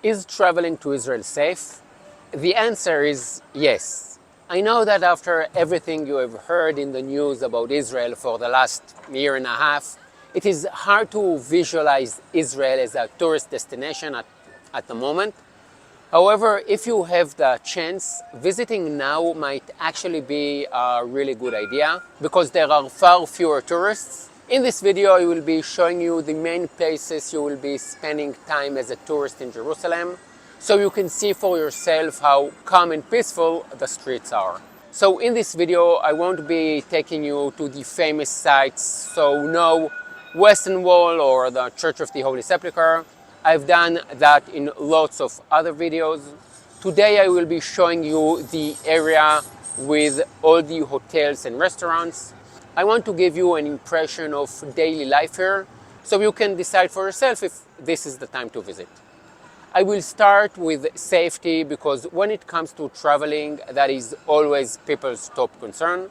Is traveling to Israel safe? The answer is yes. I know that after everything you have heard in the news about Israel for the last year and a half, it is hard to visualize Israel as a tourist destination at the moment. However, if you have the chance, visiting now might actually be a really good idea because there are far fewer tourists. In this video, I will be showing you the main places you will be spending time as a tourist in Jerusalem, so you can see for yourself how calm and peaceful the streets are. So in this video, I won't be taking you to the famous sites, so no Western Wall or the Church of the Holy Sepulchre. I've done that in lots of other videos. Today I will be showing you the area with all the hotels and restaurants. I want to give you an impression of daily life here, so you can decide for yourself if this is the time to visit. I will start with safety because when it comes to traveling, that is always people's top concern.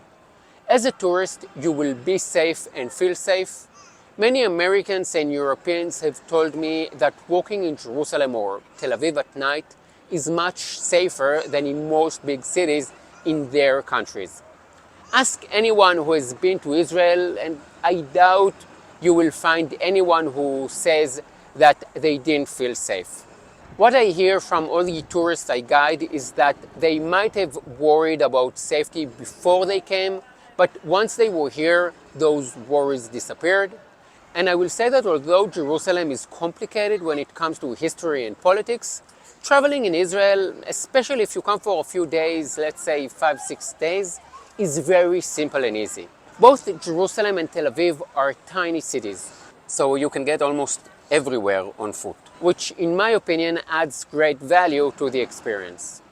As a tourist, you will be safe and feel safe. Many Americans and Europeans have told me that walking in Jerusalem or Tel Aviv at night is much safer than in most big cities in their countries. Ask anyone who has been to Israel, and I doubt you will find anyone who says that they didn't feel safe. What I hear from all the tourists I guide is that they might have worried about safety before they came, but once they were here, those worries disappeared. And I will say that although Jerusalem is complicated when it comes to history and politics, traveling in Israel, especially if you come for a few days, let's say 5-6 days, is very simple and easy. Both Jerusalem and Tel Aviv are tiny cities, so you can get almost everywhere on foot, which in my opinion adds great value to the experience.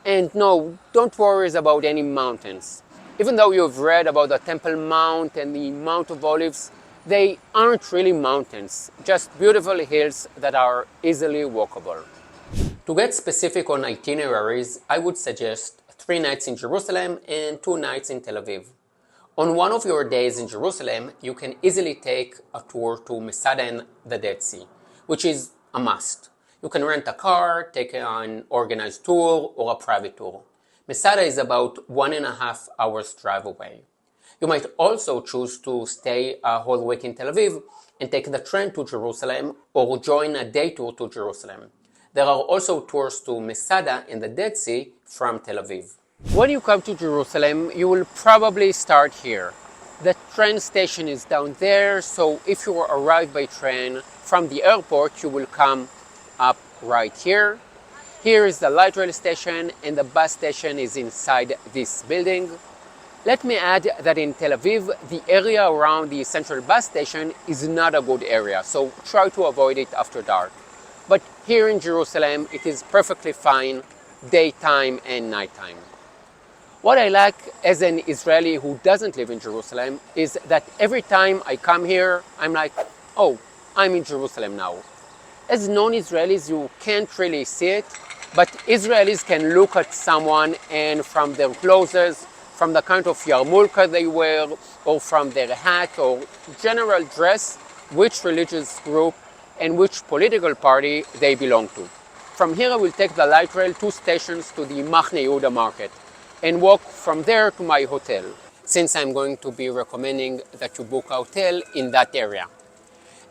And no, don't worry about any mountains. Even though you've read about the Temple Mount and the Mount of Olives, they aren't really mountains, just beautiful hills that are easily walkable. To get specific on itineraries, I would suggest 3 nights in Jerusalem and 2 nights in Tel Aviv. On one of your days in Jerusalem, you can easily take a tour to Masada and the Dead Sea, which is a must. You can rent a car, take an organized tour, or a private tour. Masada is about 1.5 hours drive away. You might also choose to stay a whole week in Tel Aviv and take the train to Jerusalem or join a day tour to Jerusalem. There are also tours to Masada and the Dead Sea from Tel Aviv. When you come to Jerusalem, you will probably start here. The train station is down there, so if you arrive by train from the airport, you will come up right here. Here is the light rail station, and the bus station is inside this building. Let me add that in Tel Aviv, the area around the central bus station is not a good area, so try to avoid it after dark. But here in Jerusalem, it is perfectly fine, daytime and nighttime. What I like as an Israeli who doesn't live in Jerusalem is that every time I come here, I'm like, oh, I'm in Jerusalem now. As non-Israelis, you can't really see it, but Israelis can look at someone and from their clothes, from the kind of yarmulke they wear, or from their hat or general dress, which religious group and which political party they belong to. From here I will take the light rail 2 stations to the Mahane Yehuda market and walk from there to my hotel, since I'm going to be recommending that you book a hotel in that area.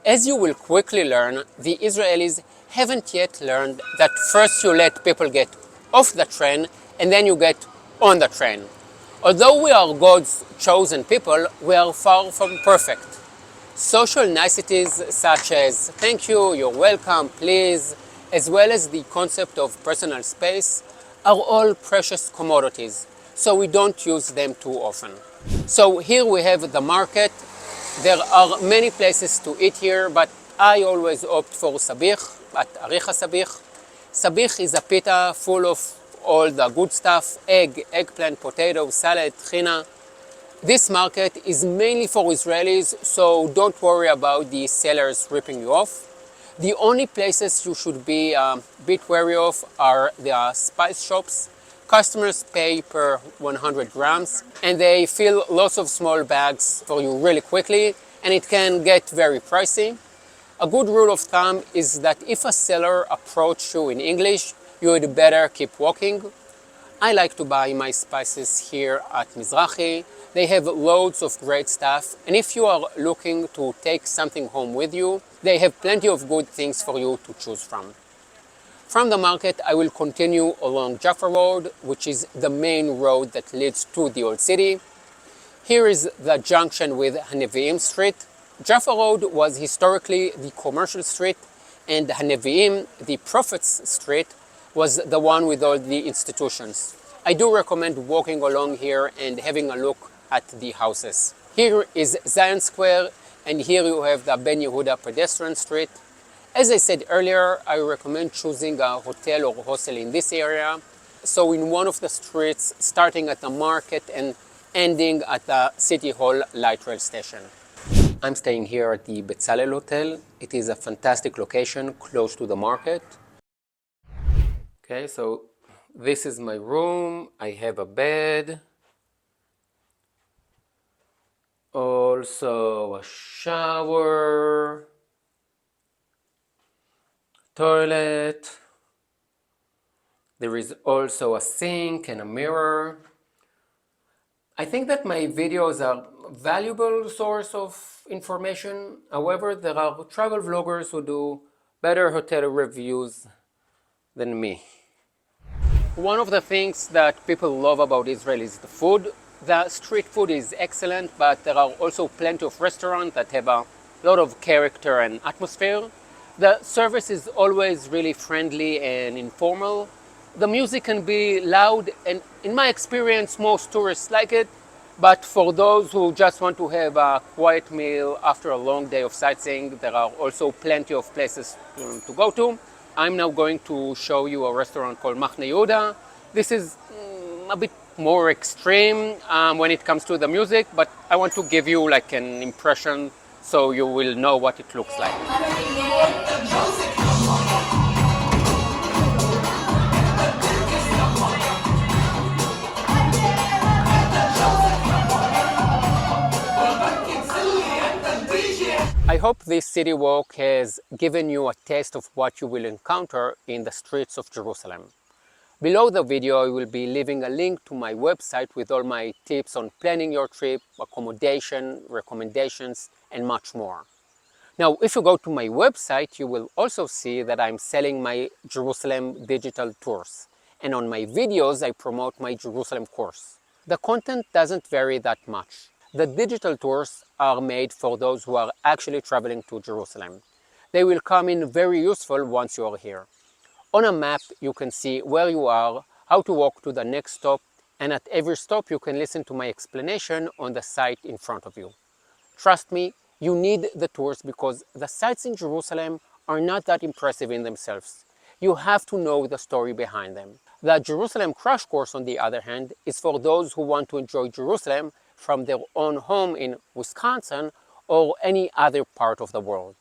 As you will quickly learn, the Israelis haven't yet learned that first you let people get off the train and then you get on the train. Although we are God's chosen people, we are far from perfect. Social niceties such as thank you, you're welcome, please, as well as the concept of personal space are all precious commodities, so we don't use them too often. So here we have the market. There are many places to eat here, but I always opt for sabich at Aricha Sabich. Sabich is a pita full of all the good stuff, egg, eggplant, potato, salad, trina. This market is mainly for Israelis, so don't worry about the sellers ripping you off. The only places you should be a bit wary of are the spice shops. Customers pay per 100 grams and they fill lots of small bags for you really quickly, and it can get very pricey. A good rule of thumb is that if a seller approaches you in English, you would better keep walking. I like to buy my spices here at Mizrahi. They have loads of great stuff, and if you are looking to take something home with you, they have plenty of good things for you to choose from. From the market, I will continue along Jaffa Road, which is the main road that leads to the Old City. Here is the junction with Haneviim Street. Jaffa Road was historically the commercial street, and Haneviim, the Prophets Street, was the one with all the institutions. I do recommend walking along here and having a look at the houses. Here is Zion Square, and here you have the Ben Yehuda pedestrian street. As I said earlier, I recommend choosing a hotel or hostel in this area. So in one of the streets, starting at the market and ending at the City Hall light rail station. I'm staying here at the Betzalel Hotel. It is a fantastic location close to the market. Okay, so this is my room. I have a bed. Also a shower. Toilet. There is also a sink and a mirror. I think that my videos are a valuable source of information. However, there are travel vloggers who do better hotel reviews than me. One of the things that people love about Israel is the food. The street food is excellent, but there are also plenty of restaurants that have a lot of character and atmosphere. The service is always really friendly and informal. The music can be loud, and in my experience, most tourists like it. But for those who just want to have a quiet meal after a long day of sightseeing, there are also plenty of places to go to. I'm now going to show you a restaurant called Mahane Yehuda. This is a bit more extreme when it comes to the music, but I want to give you like an impression so you will know what it looks like. I hope this city walk has given you a taste of what you will encounter in the streets of Jerusalem. Below the video, I will be leaving a link to my website with all my tips on planning your trip, accommodation, recommendations, and much more. Now, if you go to my website, you will also see that I'm selling my Jerusalem digital tours. And on my videos, I promote my Jerusalem course. The content doesn't vary that much. The digital tours are made for those who are actually traveling to Jerusalem. They will come in very useful once you are here. On a map, you can see where you are, how to walk to the next stop, and at every stop you can listen to my explanation on the site in front of you. Trust me, you need the tours because the sites in Jerusalem are not that impressive in themselves. You have to know the story behind them. The Jerusalem Crash Course, on the other hand, is for those who want to enjoy Jerusalem from their own home in Wisconsin or any other part of the world.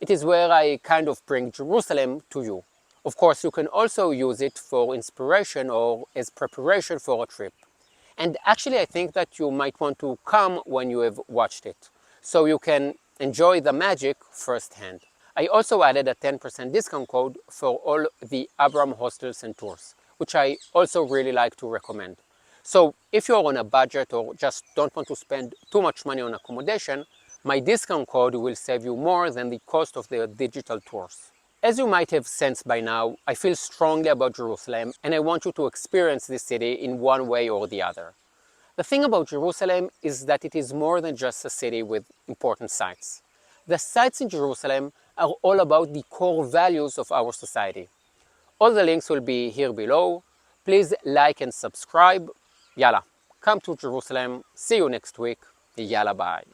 It is where I kind of bring Jerusalem to you. Of course, you can also use it for inspiration or as preparation for a trip. And actually, I think that you might want to come when you have watched it, so you can enjoy the magic firsthand. I also added a 10% discount code for all the Abram hostels and tours, which I also really like to recommend. So if you're on a budget or just don't want to spend too much money on accommodation, my discount code will save you more than the cost of the digital tours. As you might have sensed by now, I feel strongly about Jerusalem and I want you to experience this city in one way or the other. The thing about Jerusalem is that it is more than just a city with important sites. The sites in Jerusalem are all about the core values of our society. All the links will be here below. Please like and subscribe. Yalla, come to Jerusalem. See you next week. Yalla, bye.